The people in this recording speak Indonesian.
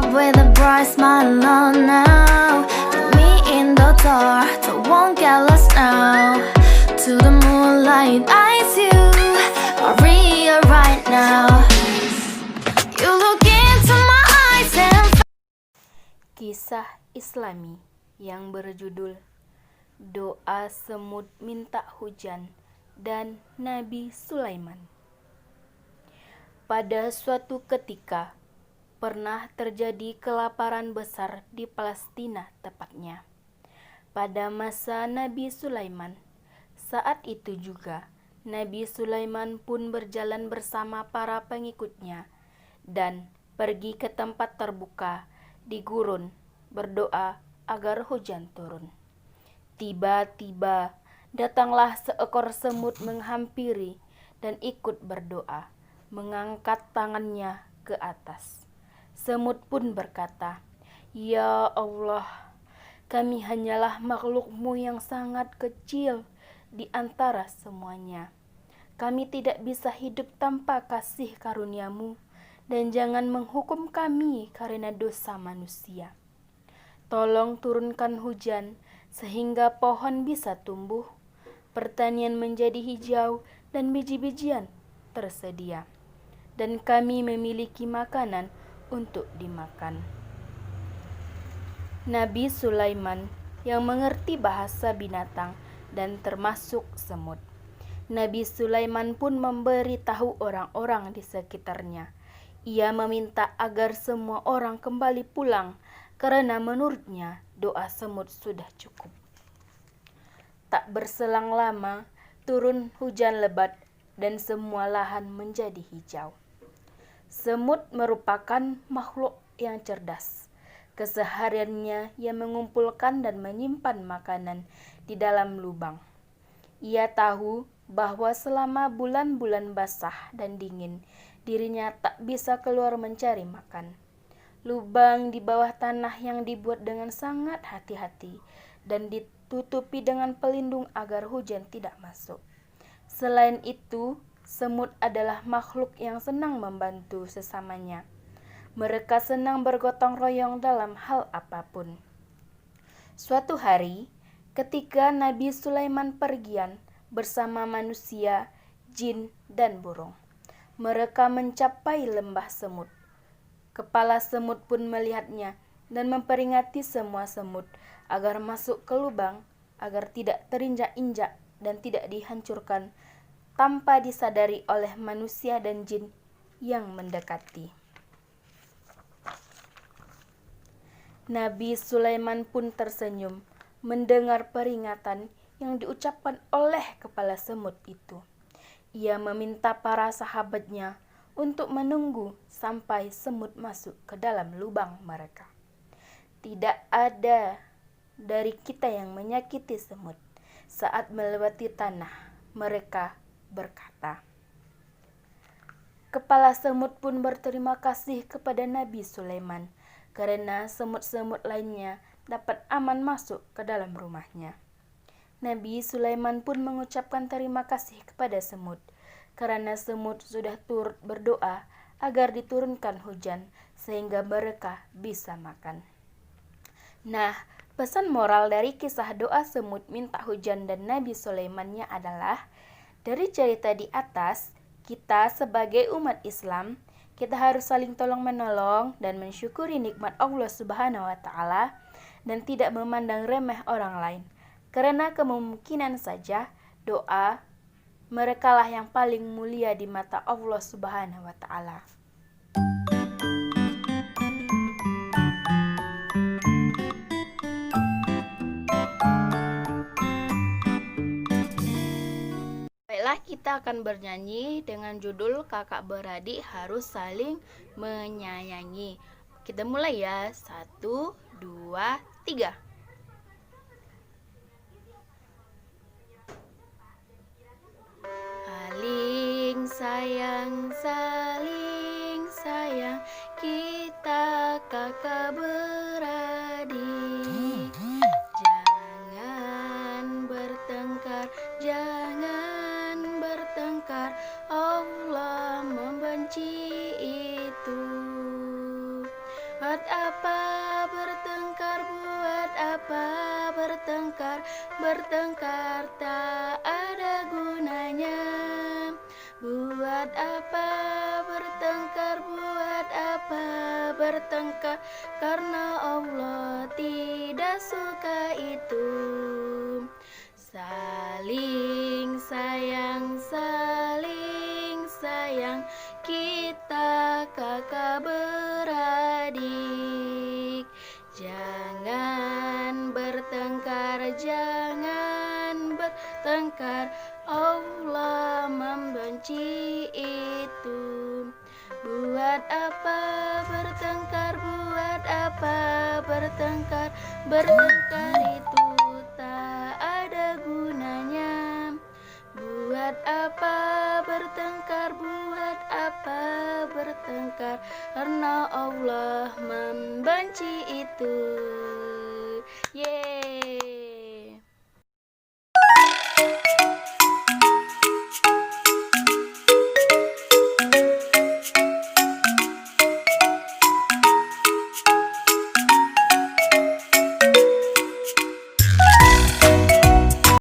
up with a bright smile on now. Put me in the dark, so won't get lost now. To the moonlight, eyes you, Maria right now. You look into my eyes and Kisah Islami yang berjudul Doa Semut Minta Hujan dan Nabi Sulaiman. Pada suatu ketika, pernah terjadi kelaparan besar di Palestina tepatnya. Pada masa Nabi Sulaiman, saat itu juga Nabi Sulaiman pun berjalan bersama para pengikutnya dan pergi ke tempat terbuka di gurun berdoa agar hujan turun. Tiba-tiba datanglah seekor semut menghampiri dan ikut berdoa, mengangkat tangannya ke atas. Semut pun berkata, "Ya Allah, kami hanyalah makhluk-Mu yang sangat kecil di antara semuanya. Kami tidak bisa hidup tanpa kasih karunia-Mu, dan jangan menghukum kami karena dosa manusia. Tolong turunkan hujan sehingga pohon bisa tumbuh, pertanian menjadi hijau, dan biji-bijian tersedia, dan kami memiliki makanan untuk dimakan." Nabi Sulaiman yang mengerti bahasa binatang dan termasuk semut. Nabi Sulaiman pun memberitahu orang-orang di sekitarnya. Ia meminta agar semua orang kembali pulang karena menurutnya doa semut sudah cukup. Tak berselang lama, turun hujan lebat dan semua lahan menjadi hijau. Semut merupakan makhluk yang cerdas. Kesehariannya ia mengumpulkan dan menyimpan makanan di dalam lubang. Ia tahu bahwa selama bulan-bulan basah dan dingin, dirinya tak bisa keluar mencari makan. Lubang di bawah tanah yang dibuat dengan sangat hati-hati dan ditutupi dengan pelindung agar hujan tidak masuk. Selain itu, semut adalah makhluk yang senang membantu sesamanya. Mereka senang bergotong royong dalam hal apapun. Suatu hari, ketika Nabi Sulaiman pergian bersama manusia, jin, dan burung, mereka mencapai lembah semut. Kepala semut pun melihatnya dan memperingati semua semut agar masuk ke lubang, agar tidak terinjak-injak dan tidak dihancurkan tanpa disadari oleh manusia dan jin yang mendekati. Nabi Sulaiman pun tersenyum mendengar peringatan yang diucapkan oleh kepala semut itu. Ia meminta para sahabatnya untuk menunggu sampai semut masuk ke dalam lubang mereka. Tidak ada dari kita yang menyakiti semut saat melewati tanah, mereka berkata. Kepala semut pun berterima kasih kepada Nabi Sulaiman karena semut-semut lainnya dapat aman masuk ke dalam rumahnya. Nabi Sulaiman pun mengucapkan terima kasih kepada semut karena semut sudah turut berdoa agar diturunkan hujan sehingga mereka bisa makan. Nah, pesan moral dari kisah doa semut minta hujan dan Nabi Sulaimannya adalah, dari cerita di atas, kita sebagai umat Islam, kita harus saling tolong-menolong dan mensyukuri nikmat Allah Subhanahu wa Ta'ala dan tidak memandang remeh orang lain. Karena kemungkinan saja doa merekalah yang paling mulia di mata Allah Subhanahu wa Ta'ala. Baiklah, kita akan bernyanyi dengan judul Kakak Beradik Harus Saling Menyayangi. Kita mulai ya. 1, 2, 3. Saling sayang, kita kakak beradik. Jangan bertengkar, Allah membenci itu. What apa bertengkar? Buat apa bertengkar? Bertengkar tak ada gunanya. Buat apa bertengkar? Buat apa bertengkar? Karena Allah tidak suka itu. Saling sayang, kita kakak beradik. Jangan bertengkar, Allah membenci itu. Buat apa bertengkar? Buat apa bertengkar? Bertengkar itu tak ada gunanya. Buat apa bertengkar? Buat apa bertengkar? Karena Allah membenci itu.